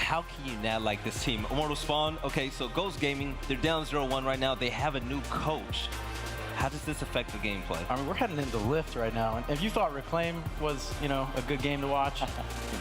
how can you not like this team? Immortal Spawn, okay, so Ghost Gaming, they're down 0-1 right now. They have a new coach. How does this affect the gameplay? I mean, we're heading into Lift right now, and if you thought Reclaim was, you know, a good game to watch,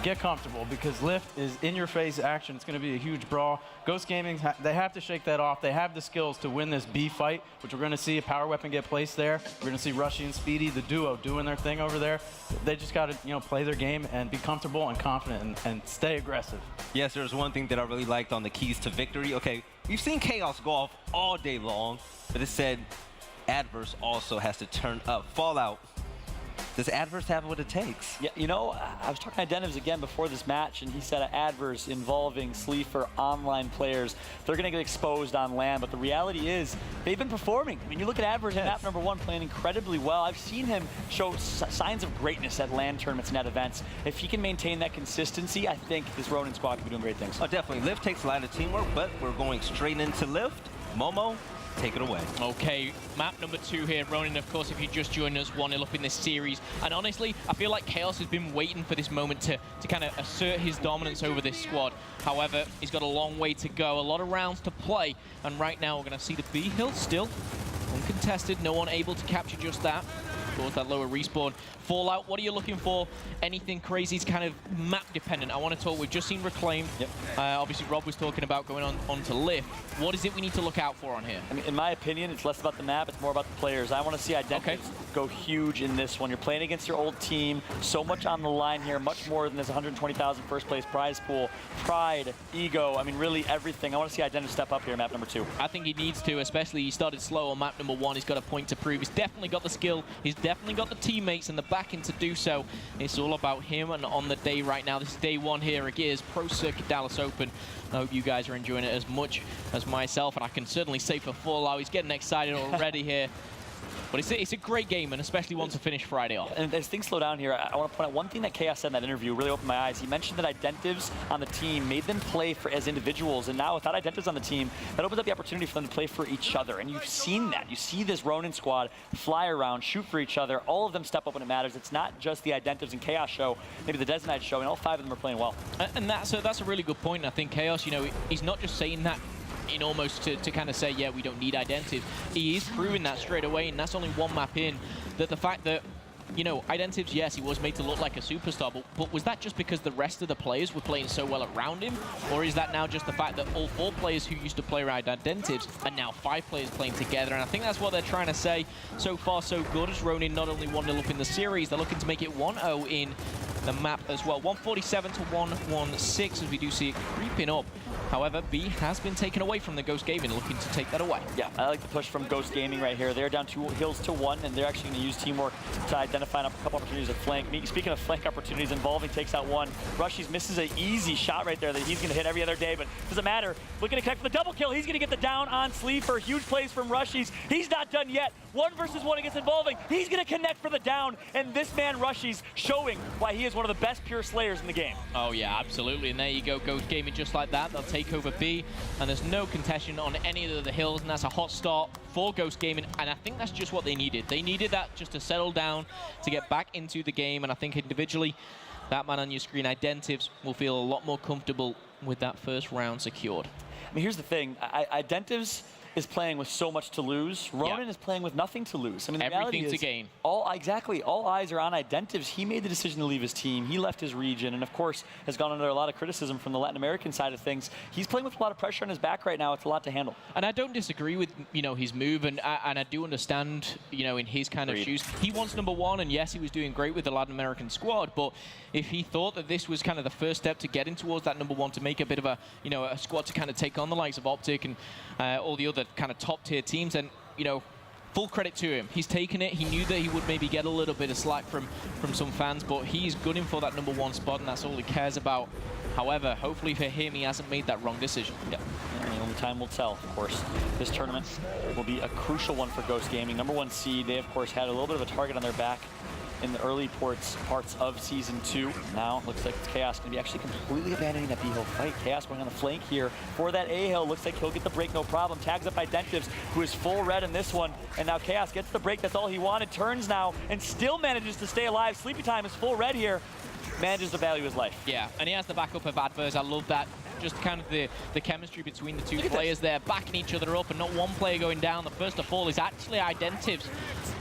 get comfortable, because Lift is in-your-face action. It's going to be a huge brawl. Ghost Gaming, they have to shake that off. They have the skills to win this B fight, which we're going to see a power weapon get placed there. We're going to see Rushy and Speedy, the duo, doing their thing over there. They just got to, you know, play their game and be comfortable and confident and stay aggressive. Yes, there's one thing that I really liked on the keys to victory. Okay, we've seen Chaos go off all day long, but it said Adverse also has to turn up. Fallout, does Adverse have what it takes? Yeah, you know, I was talking to Identivs again before this match, and he said Adverse involving Sleeper online players, they're going to get exposed on LAN, but the reality is they've been performing. I mean, you look at Adverse in map number 1 playing incredibly well. I've seen him show signs of greatness at LAN tournaments and at events. If he can maintain that consistency, I think this Ronin squad can be doing great things. Oh, definitely. Lift takes a lot of teamwork, but we're going straight into Lift. Momo, take it away. Okay, map number 2 here. Ronin, of course, if you just joined us, 1-0 up in this series. And honestly, I feel like Chaos has been waiting for this moment to kind of assert his dominance over this squad. However, he's got a long way to go, a lot of rounds to play. And right now, we're going to see the B hill still uncontested. No one able to capture just that. Of course, that lower respawn. Fallout, what are you looking for? Anything crazy is kind of map dependent. I want to talk, we've just seen Reclaimed. Yep. Obviously, Rob was talking about going on to Lift. What is it we need to look out for on here? I mean, in my opinion, it's less about the map, it's more about the players. I want to see Identity go huge in this one. You're playing against your old team, so much on the line here, much more than this 120,000 first place prize pool. Pride, ego, I mean, really everything. I want to see Identity step up here in map number 2. I think he needs to, especially he started slow on map number 1. He's got a point to prove. He's definitely got the skill. He's definitely got the teammates and the backing to do so. It's all about him, and on the day right now, this is day 1 here. It is Pro Circuit Dallas Open. I hope you guys are enjoying it as much as myself, and I can certainly say for Fallout, he's getting excited already here. But it's a great game, and especially one to finish Friday off. And as things slow down here, I want to point out one thing that Chaos said in that interview really opened my eyes. He mentioned that Identivs on the team made them play as individuals, and now without Identivs on the team, that opens up the opportunity for them to play for each other. And you've seen that. You see this Ronin squad fly around, shoot for each other. All of them step up when it matters. It's not just the Identivs and Chaos show, maybe the Desert Knight show, and all 5 of them are playing well. And that's a really good point. I think Chaos, you know, he's not just saying that in almost to kind of say, yeah, we don't need Identivs. He is proving that straight away, and that's only 1 map in, that the fact that, you know, Identivs, yes, he was made to look like a superstar, but was that just because the rest of the players were playing so well around him? Or is that now just the fact that all 4 players who used to play around Identivs are now 5 players playing together? And I think that's what they're trying to say. So far, so good, as Ronin not only 1-0 up in the series, they're looking to make it 1-0 in the map as well. 147 to 116, as we do see it creeping up. However, B has been taken away from the Ghost Gaming, looking to take that away. Yeah, I like the push from Ghost Gaming right here. They're down 2 hills to 1, and they're actually going to use teamwork to identify a couple opportunities at flank. Speaking of flank opportunities, involving takes out 1. Rushies misses an easy shot right there that he's going to hit every other day, but doesn't matter. Looking to connect for the double kill. He's going to get the down on Sleeper. Huge plays from Rushies. He's not done yet. 1 versus 1 against Involving. He's going to connect for the down, and this man Rushies showing why he is one of the best pure slayers in the game. Oh yeah, absolutely, and there you go, Ghost Gaming just like that. They'll take over B, and there's no contention on any of the hills, and that's a hot start for Ghost Gaming, and I think that's just what they needed. They needed that just to settle down, to get back into the game, and I think individually, that man on your screen, Identivs, will feel a lot more comfortable with that first round secured. I mean, here's the thing. Identivs is playing with so much to lose. Ronin is playing with nothing to lose. I mean, the reality is everything to gain. Exactly. All eyes are on Identivs. He made the decision to leave his team. He left his region, and of course, has gone under a lot of criticism from the Latin American side of things. He's playing with a lot of pressure on his back right now. It's a lot to handle. And I don't disagree with, you know, his move, and I do understand, you know, in his kind of shoes. He wants number 1, and yes, he was doing great with the Latin American squad, but if he thought that this was kind of the first step to getting towards that number 1, to make a bit of a, you know, a squad to kind of take on the likes of Optic and all the other kind of top tier teams, and, you know, full credit to him. He's taken it. He knew that he would maybe get a little bit of slack from some fans, but he's gunning for that number 1 spot, and that's all he cares about. However, hopefully for him, he hasn't made that wrong decision. Yeah, and only time will tell, of course. This tournament will be a crucial one for Ghost Gaming. Number 1 seed, they, of course, had a little bit of a target on their back in the early parts of Season 2. Now, it looks like Chaos going to be actually completely abandoning that B-hill fight. Chaos going on the flank here for that A-hill. Looks like he'll get the break, no problem. Tags up Identivs, who is full red in this one. And now Chaos gets the break. That's all he wanted. Turns now and still manages to stay alive. Sleepy Time is full red here. Manages to value his life. Yeah, and he has the backup of Adverse. I love that. just kind of the chemistry between the two players there, backing each other up, and not one player going down. The first to fall is actually Identives.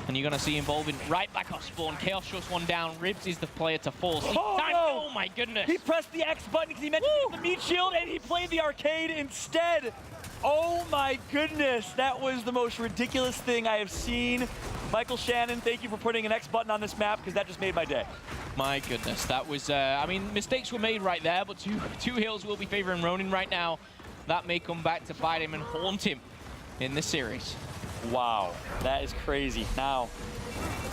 And you're going to see involving right back off spawn. Chaos shuts one down. Ribs is the player to fall. Oh my goodness. He pressed the X button because he meant to get the meat shield, and he played the arcade instead. Oh my goodness. That was the most ridiculous thing I have seen. Michael Shannon, thank you for putting an X button on this map, because that just made my day. My goodness, that was, I mean, mistakes were made right there, but two hills will be favoring Ronin right now. That may come back to bite him and haunt him in this series. Wow, that is crazy. Now,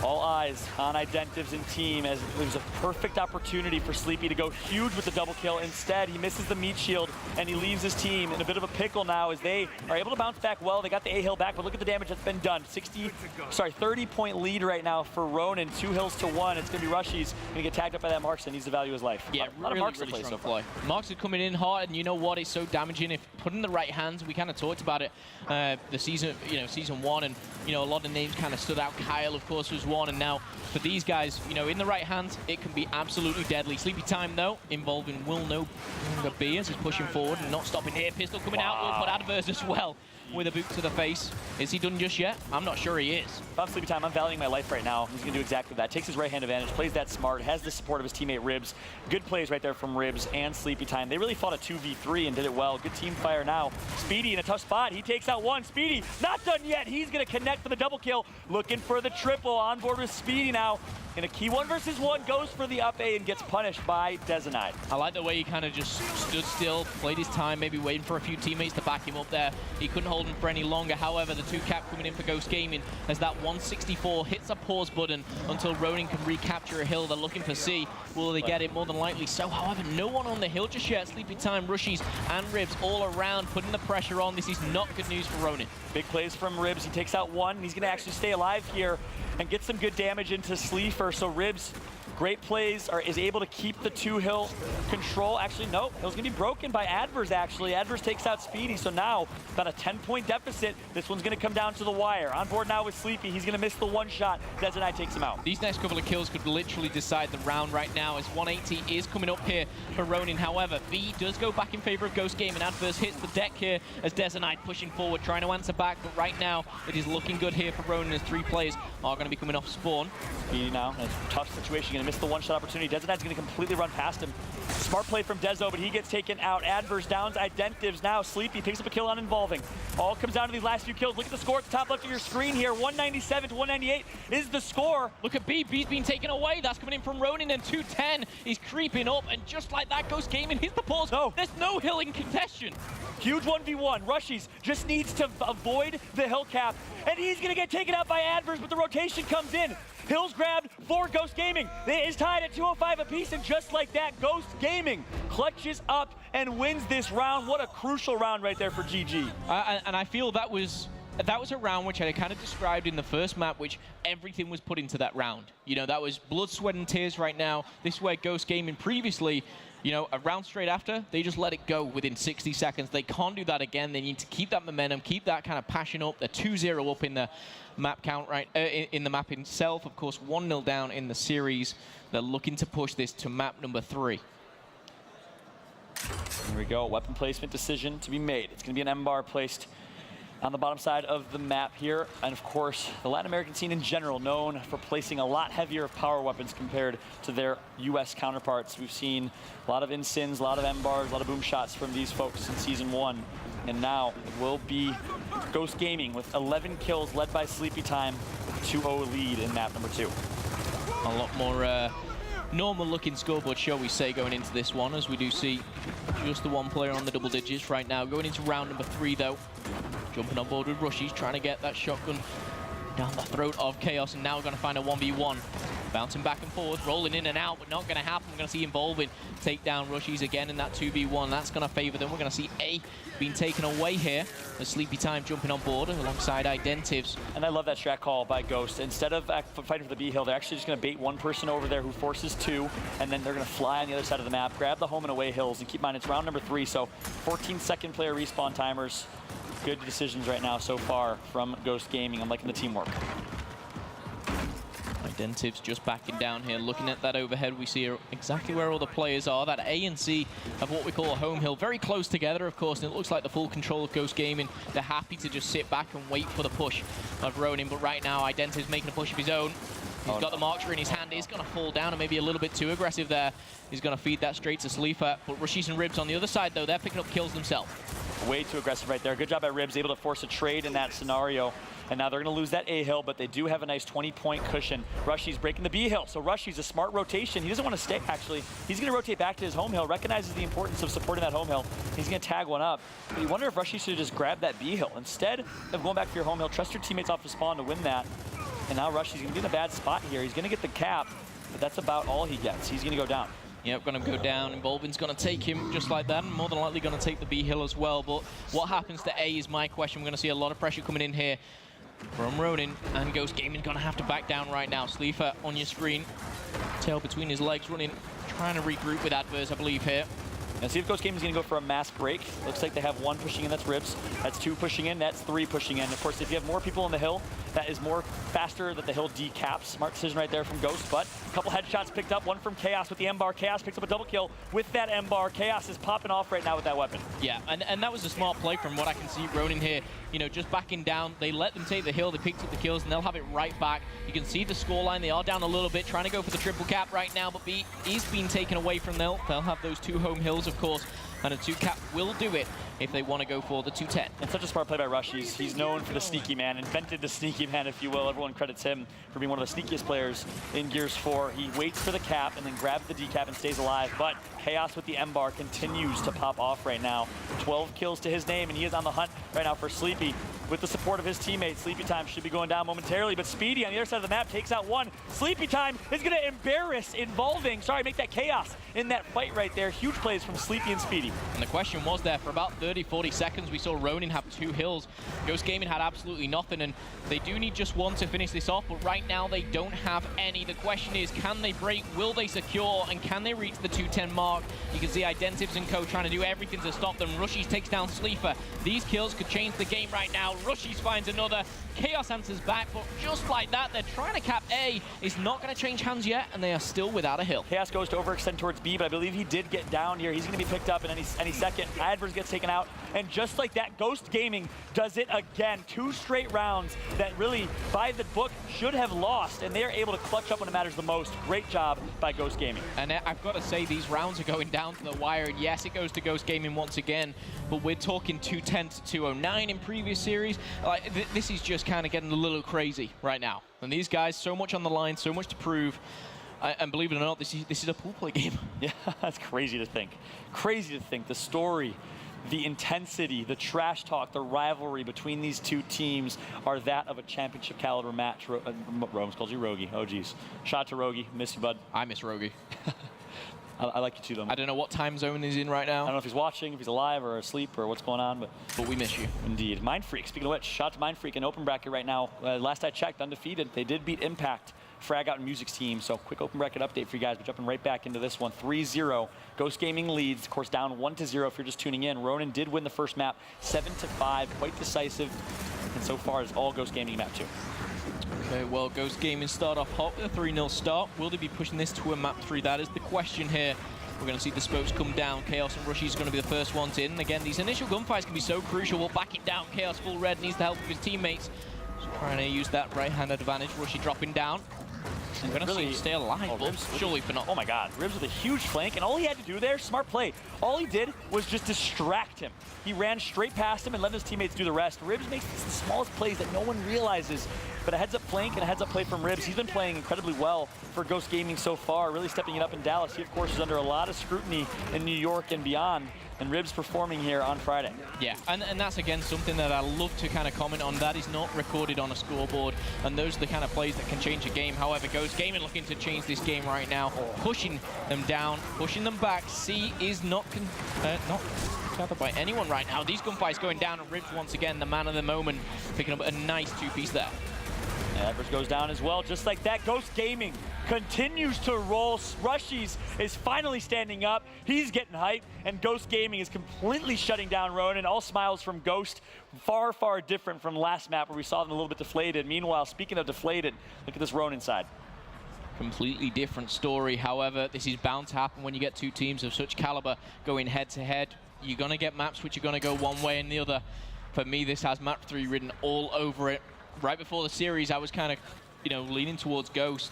all eyes on Identives and team, as it was a perfect opportunity for Sleepy to go huge with the double kill. Instead, he misses the meat shield, and he leaves his team in a bit of a pickle now as they are able to bounce back well. They got the A hill back, but look at the damage that's been done. 30-point lead right now for Ronin, 2 hills to 1. It's going to be Rushy's going to get tagged up by that Marks, and needs to value his life. Yeah, a lot of Marks to play so far. Marks are coming in hard, and you know what? It's so damaging if put in the right hands. We kind of talked about it the season, season 1, and a lot of names kind of stood out. Kyle, of course, was one, and now for these guys, in the right hands, it can be absolutely deadly. Sleepy Time, though, involving Will No Longer Be as he's pushing forward and not stopping here. Pistol coming out, but Adverse as well with a boot to the face. Is he done just yet? I'm not sure he is. If I'm Sleepy Time, I'm valuing my life right now. He's going to do exactly that. Takes his right hand advantage, plays that smart, has the support of his teammate Ribs. Good plays right there from Ribs and Sleepy Time. They really fought a 2v3 and did it well. Good team fire now. Speedy in a tough spot. He takes out one. Speedy, not done yet. He's going to connect for the double kill. Looking for the triple. On board with Speedy now. In a key 1v1, goes for the up A and gets punished by Dezenide. I like the way he kind of just stood still, played his time, maybe waiting for a few teammates to back him up there. He couldn't hold him for any longer. However, the 2-cap coming in for Ghost Gaming as that 164 hits a pause button until Ronin can recapture a hill. They're looking for C. Will they get it? More than likely so. However, no one on the hill just yet. Sleepy Time, Rushies, and Ribs all around, putting the pressure on. This is not good news for Ronin. Big plays from Ribs. He takes out one. He's going to actually stay alive here and get some good damage into Sleeper. So Ribs, great plays, is able to keep the 2-hill control. Actually, no, hill's gonna be broken by Adverse, actually. Adverse takes out Speedy, so now about a 10-point deficit. This one's gonna come down to the wire. On board now with Sleepy. He's gonna miss the one shot. Dezenide takes him out. These next couple of kills could literally decide the round right now, as 180 is coming up here for Ronin. However, V does go back in favor of Ghost Game, and Adverse hits the deck here as Dezenide pushing forward, trying to answer back, but right now it is looking good here for Ronin as 3 players are gonna be coming off spawn. Speedy now in a tough situation, gonna miss the one-shot opportunity. Dezenide's gonna completely run past him. Smart play from Dezo, but he gets taken out. Adverse downs Identives now. Sleepy picks up a kill on Involving. All comes down to these last few kills. Look at the score at the top left of your screen here. 197 to 198 is the score. Look at B. B's been taken away. That's coming in from Ronin, and 210 is creeping up, and just like that, Ghost Gaming hits the pause. No. There's no hill in contention. Huge 1v1. Rushies just needs to avoid the hill cap, and he's gonna get taken out by Adverse, but the rotation comes in. Hills grabbed for Ghost Gaming. It is tied at 205 apiece, and just like that, Ghost Gaming clutches up and wins this round. What a crucial round right there for GG. And I feel that was a round which I kind of described in the first map, which everything was put into that round. That was blood, sweat, and tears right now. This is where Ghost Gaming previously, a round straight after, they just let it go within 60 seconds. They can't do that again. They need to keep that momentum, keep that kind of passion up. They're 2-0 up in the map count, right? In the map itself, of course, 1-0 down in the series. They're looking to push this to map number 3. Here we go, weapon placement decision to be made. It's gonna be an M-bar placed on the bottom side of the map here. And of course, the Latin American scene in general, known for placing a lot heavier power weapons compared to their US counterparts. We've seen a lot of Insins, a lot of M-bars, a lot of boom shots from these folks in Season 1. And now it will be Ghost Gaming with 11 kills led by Sleepy Time, 2-0 lead in map number 2. A lot more normal looking scoreboard, shall we say, going into this one, as we do see just the one player on the double digits right now. Going into round number 3 though, jumping on board with Rushies, trying to get that shotgun down the throat of Chaos, and now we're going to find a 1v1. Bouncing back and forth, rolling in and out, but not going to happen. We're going to see Involving take down Rushies again in that 2v1. That's going to favor them. We're going to see A being taken away here. The Sleepy Time jumping on board alongside Identives. And I love that strat call by Ghost. Instead of fighting for the B hill, they're actually just going to bait one person over there who forces 2, and then they're going to fly on the other side of the map, grab the home and away hills, and keep in mind it's round number 3, so 14-second player respawn timers. Good decisions right now so far from Ghost Gaming. I'm liking the teamwork. Identity's just backing down here. Looking at that overhead, we see exactly where all the players are. That A and C of what we call a home hill. Very close together, of course, and it looks like the full control of Ghost Gaming. They're happy to just sit back and wait for the push of Ronin, but right now Identity's making a push of his own. He's got the marker in his hand. He's going to fall down and maybe a little bit too aggressive there. He's going to feed that straight to Sleeper. But Rushies and Ribs on the other side, though, they're picking up kills themselves. Way too aggressive right there. Good job by Ribs, able to force a trade in that scenario. And now they're going to lose that A hill, but they do have a nice 20-point cushion. Rushy's breaking the B hill, so Rushy's a smart rotation. He doesn't want to stay, actually. He's going to rotate back to his home hill, recognizes the importance of supporting that home hill. He's going to tag one up. But you wonder if Rushy should just grab that B hill. Instead of going back for your home hill, trust your teammates off the spawn to win that. And now Rushy's going to be in a bad spot here. He's going to get the cap, but that's about all he gets. He's going to go down. Yep, going to go down, and Bolvin's going to take him just like that, and more than likely going to take the B hill as well. But what happens to A is my question. We're going to see a lot of pressure coming in here from Ronin, and Ghost Gaming going to have to back down right now. Sleeper on your screen, tail between his legs, running, trying to regroup with Adverse, I believe, here. Now see if Ghost Gaming is going to go for a mass break. Looks like they have one pushing in, that's Ribs. That's two pushing in, that's three pushing in. Of course, if you have more people on the hill, that is more faster that the hill decaps. Smart decision right there from Ghost, but a couple headshots picked up, one from Chaos with the M-bar. Chaos picks up a double kill with that M-bar. Chaos is popping off right now with that weapon. Yeah, and that was a smart play from what I can see. Ronin here, you know, just backing down. They let them take the hill, they picked up the kills, and they'll have it right back. You can see the scoreline. They are down a little bit, trying to go for the triple cap right now, but B is being taken away from them. They'll have those two home hills, of course, and a 2 cap will do it if they want to go for the 210. And such a smart play by Rushies. He's known for the sneaky man, invented the sneaky man, if you will. Everyone credits him for being one of the sneakiest players in Gears 4. He waits for the cap and then grabs the decap and stays alive, but Chaos with the M-bar continues to pop off right now. 12 kills to his name, and he is on the hunt right now for Sleepy. With the support of his teammates, Sleepy Time should be going down momentarily, but Speedy on the other side of the map takes out one. Sleepy Time is going to embarrass make that Chaos in that fight right there. Huge plays from Sleepy and Speedy. And the question was there, for about 30-40 seconds, we saw Ronin have 2 hills. Ghost Gaming had absolutely nothing, and they do need just one to finish this off, but right now they don't have any. The question is, can they break, will they secure, and can they reach the 210 mark? You can see Identives and co trying to do everything to stop them. Rushies takes down Sleeper. These kills could change the game right now. Rushies finds another. Chaos answers back, but just like that, they're trying to cap A. It's not going to change hands yet, and they are still without a hill. Chaos goes to overextend towards B, but I believe he did get down here. He's going to be picked up in any second. Adverse gets taken out, and just like that, Ghost Gaming does it again. 2 straight rounds that really, by the book, should have lost, and they are able to clutch up when it matters the most. Great job by Ghost Gaming. And I've got to say, these rounds are going down to the wire, and yes, it goes to Ghost Gaming once again, but we're talking 210 to 209 in previous series. Like, this is just kind of getting a little crazy right now. And these guys, so much on the line, so much to prove. And believe it or not, this is a pool play game. Yeah, that's crazy to think. Crazy to think. The story, the intensity, the trash talk, the rivalry between these two teams are that of a championship caliber match. Rome's called you Rogi. Oh, geez. Shout out to Rogi. Miss you, bud. I miss Rogi. I like you too, though. I don't know what time zone he's in right now. I don't know if he's watching, if he's alive or asleep or what's going on, but we miss you. Indeed. Mind Freak, speaking of which, shout out to Mind Freak in open bracket right now. Last I checked, undefeated. They did beat Impact, Frag Out and Music's team, so quick open bracket update for you guys. We're jumping right back into this one. 3-0. Ghost Gaming leads, of course, down 1-0 if you're just tuning in. Ronin did win the first map, 7-5, quite decisive, and so far it's all Ghost Gaming map 2. Okay, well, Ghost Gaming start off hot with a 3-0 start. Will they be pushing this to a map 3? That is the question here. We're going to see the spokes come down. Chaos and Rushy is going to be the first ones in. Again, these initial gunfights can be so crucial. We'll back it down. Chaos full red needs the help of his teammates. So trying to use that right-hand advantage. Rushy dropping down. I'm going to see him stay alive. Ribs, surely for not. Oh my God, Ribs with a huge flank, and all he had to do there, smart play. All he did was just distract him. He ran straight past him and let his teammates do the rest. Ribs makes the smallest plays that no one realizes. But a heads-up flank and a heads-up play from Ribs. He's been playing incredibly well for Ghost Gaming so far, really stepping it up in Dallas. He, of course, is under a lot of scrutiny in New York and beyond, and Ribs performing here on Friday. Yeah, and that's, again, something that I love to kind of comment on. That is not recorded on a scoreboard, and those are the kind of plays that can change a game. However, Ghost Gaming looking to change this game right now, pushing them down, pushing them back. C is not gathered by anyone right now. These gunfights going down, and Ribs, once again, the man of the moment, picking up a nice 2-piece there. Adverse goes down as well, just like that. Ghost Gaming continues to roll. Rushies is finally standing up. He's getting hype, and Ghost Gaming is completely shutting down Ronin. All smiles from Ghost. Far, far different from last map where we saw them a little bit deflated. Meanwhile, speaking of deflated, look at this Ronin side. completely different story. However, this is bound to happen when you get two teams of such caliber going head-to-head. You're going to get maps which are going to go one way and the other. For me, this has map 3 written all over it. Right before the series, I was kind of, leaning towards Ghost.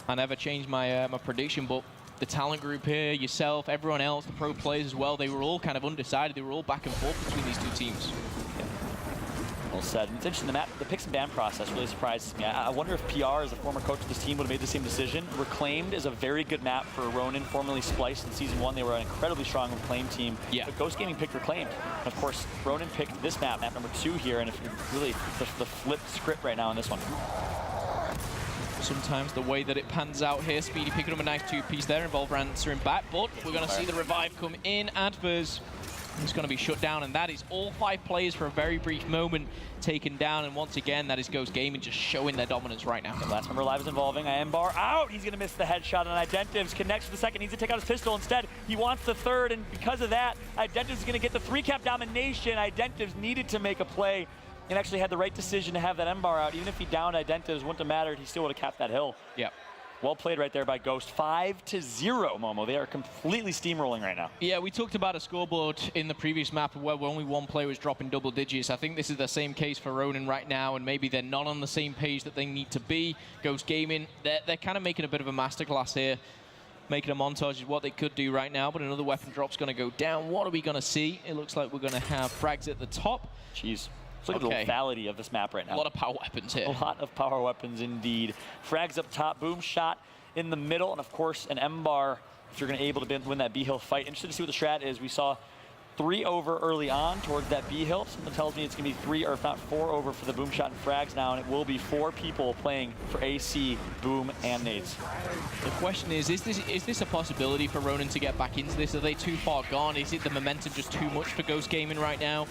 I never changed my my prediction, but the talent group here, yourself, everyone else, the pro players as well, they were all kind of undecided. They were all back and forth between these two teams. Well said. And it's interesting, the picks and ban process really surprises me. I wonder if PR, as a former coach of this team, would have made the same decision. Reclaimed is a very good map for Ronin, formerly Spliced in Season 1. They were an incredibly strong Reclaim team. Yeah. But Ghost Gaming picked Reclaimed. And of course, Ronin picked this map, map number 2 here, and if really the flipped script right now in this one. Sometimes the way that it pans out here, Speedy picking up a nice 2-piece there, Involver answering back, but we're going to see the revive come in. Advers is going to be shut down, and that is all 5 players for a very brief moment taken down, and once again, that is Ghost Gaming just showing their dominance right now. Last member alive is involving. Embar out. He's going to miss the headshot on Identives. Connects for the second. Needs to take out his pistol. Instead, he wants the third, and because of that, Identives is going to get the 3-cap domination. Identives needed to make a play and actually had the right decision to have that Embar out. Even if he downed Identives, wouldn't have mattered. He still would have capped that hill. Yeah. Well played right there by Ghost. 5-0, Momo. They are completely steamrolling right now. Yeah, we talked about a scoreboard in the previous map where only one player was dropping double digits. I think this is the same case for Ronin right now, and maybe they're not on the same page that they need to be. Ghost Gaming, they're kind of making a bit of a masterclass here. Making a montage is what they could do right now, but another weapon drop's going to go down. What are we going to see? It looks like we're going to have frags at the top. Jeez. Look at the lethality of this map right now. A lot of power weapons here. A lot of power weapons indeed. Frags up top, boom shot in the middle, and of course an Embar if you're going to be able to win that B hill fight. Interested to see what the strat is. We saw 3 over early on towards that B hill. Something tells me it's going to be 3 or if not 4 over for the boom shot and frags now, and it will be 4 people playing for AC, boom, and nades. The question is this a possibility for Ronin to get back into this? Are they too far gone? Is it the momentum just too much for Ghost Gaming right now?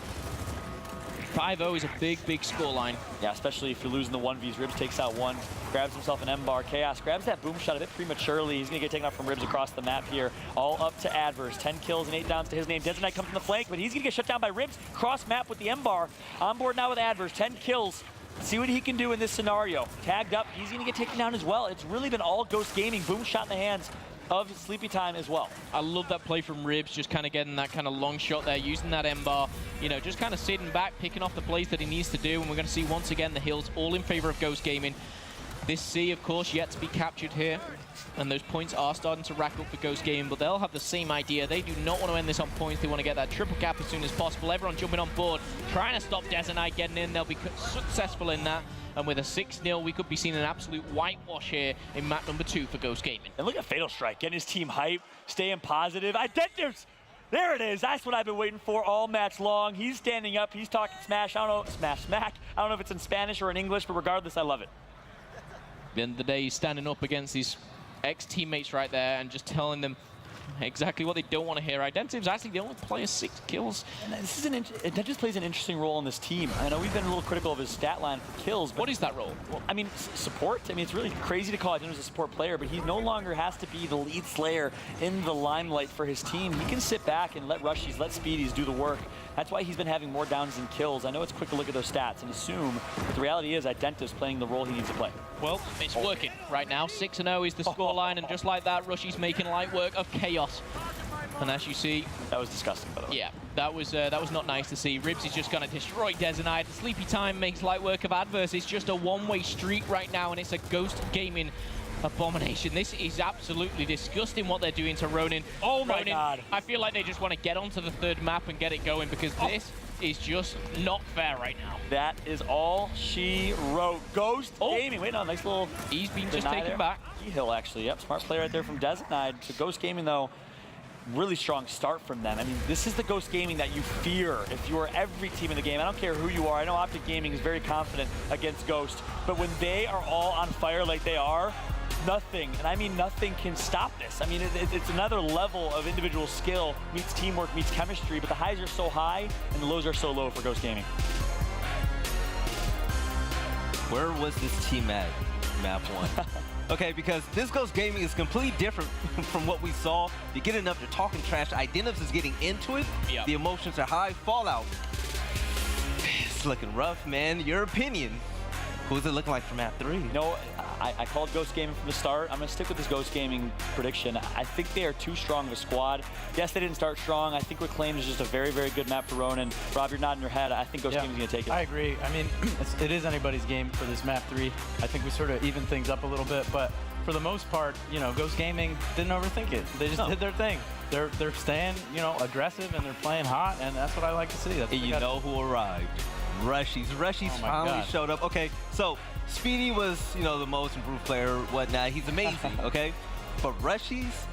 5-0 is a big, big scoreline. Yeah, especially if you're losing the 1Vs. Ribs takes out 1, grabs himself an Embar. Chaos grabs that boom shot a bit prematurely. He's going to get taken out from Ribs across the map here. All up to Adverse. 10 kills and 8 downs to his name. Desert Knight comes from the flank, but he's going to get shut down by Ribs. Cross map with the Embar. On board now with Adverse. 10 kills. See what he can do in this scenario. Tagged up. He's going to get taken down as well. It's really been all Ghost Gaming. Boom shot in the hands of Sleepy Time as well. I love that play from Ribs, just kind of getting that kind of long shot there, using that Embar, just kind of sitting back, picking off the plays that he needs to do, and we're going to see once again the hills all in favor of Ghost Gaming. This C, of course, yet to be captured here, and those points are starting to rack up for Ghost Gaming, but they'll have the same idea. They do not want to end this on points. They want to get that triple cap as soon as possible. Everyone jumping on board, trying to stop Desert Knight getting in. They'll be successful in that. And with a 6-0, we could be seeing an absolute whitewash here in map number 2 for Ghost Gaming. And look at Fatal Strike, getting his team hype, staying positive. Identives! There it is. That's what I've been waiting for all match long. He's standing up. He's talking smash. I don't know, smack. I don't know if it's in Spanish or in English, but regardless, I love it. At the end of the day, he's standing up against his ex-teammates right there and just telling them exactly what they don't want to hear. Identives actually the only player 6 kills. And this is Identives plays an interesting role in this team. I know we've been a little critical of his stat line for kills, but what is that role? Well, I mean, support. I mean, it's really crazy to call Identives a support player, but he no longer has to be the lead slayer in the limelight for his team. He can sit back and let Rushies, let Speedies do the work. That's why he's been having more downs than kills. I know it's quick to look at those stats and assume, but the reality is Identives playing the role he needs to play. Well, it's working right now. 6-0 is the scoreline, and just like that, Rushies making light work of Chaos. And as you see, that was disgusting, by the way. Yeah, that was not nice to see. Ribs is just going to destroy Desert Knight. Sleepy Time makes light work of Adverse. It's just a one-way street right now, and it's a Ghost Gaming abomination. This is absolutely disgusting what they're doing to Ronin. Oh my God. I feel like they just want to get onto the 3rd map and get it going, because this is just not fair right now. That is all she wrote. Ghost Gaming. Wait, no, nice little... He's been just taken back. E-Hill, actually. Yep, smart play right there from Desert Knight. To Ghost Gaming, though, really strong start from them. I mean, this is the Ghost Gaming that you fear if you are every team in the game. I don't care who you are. I know Optic Gaming is very confident against Ghost, but when they are all on fire like they are, nothing, and I mean nothing, can stop this. I mean, it's another level of individual skill meets teamwork, meets chemistry, but the highs are so high and the lows are so low for Ghost Gaming. Where was this team at map 1? Okay, because this Ghost Gaming is completely different from what we saw. You get enough, they're talking trash. Identives is getting into it. Yep. The emotions are high. Fallout. It's looking rough, man. Your opinion. Who's it looking like for map 3? You know, I called Ghost Gaming from the start. I'm going to stick with this Ghost Gaming prediction. I think they are too strong of a squad. Yes, they didn't start strong. I think Reclaim is just a very, very good map for Ronin. Rob, you're nodding your head. I think Ghost Gaming is going to take it. I agree. I mean, it is anybody's game for this map 3. I think we sort of even things up a little bit, but for the most part, you know, Ghost Gaming didn't overthink it. They just did their thing. They're staying, you know, aggressive, and they're playing hot, and that's what I like to see. That's And you know who arrived? Rushies. Rushies finally showed up. Okay, so Speedy was, you know, the most improved player, whatnot. He's amazing, okay? But Rushies,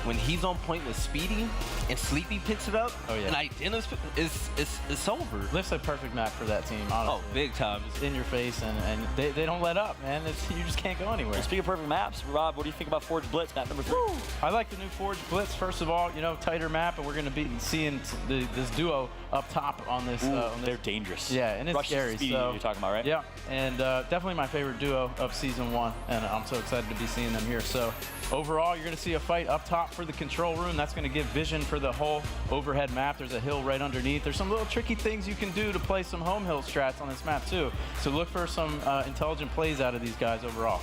when he's on point with Speedy and Sleepy picks it up, and Identi's it's over. Lift's a perfect map for that team, honestly. Oh, big time. It's in your face, and they don't let up, man. You just can't go anywhere. Well, speaking of perfect maps, Rob, what do you think about Forge Blitz, map number 3? Woo! I like the new Forge Blitz. First of all, you know, tighter map, and we're going to be seeing this duo up top on this. They're dangerous. Yeah, and it's Rush scary. Speedy, so, you're talking about, right? Yeah, and definitely my favorite duo of Season 1, and I'm so excited to be seeing them here. So overall, you're going to see a fight up top for the control room. That's going to give vision for the whole overhead map. There's a hill right underneath. There's some little tricky things you can do to play some home hill strats on this map, too. So look for some intelligent plays out of these guys overall.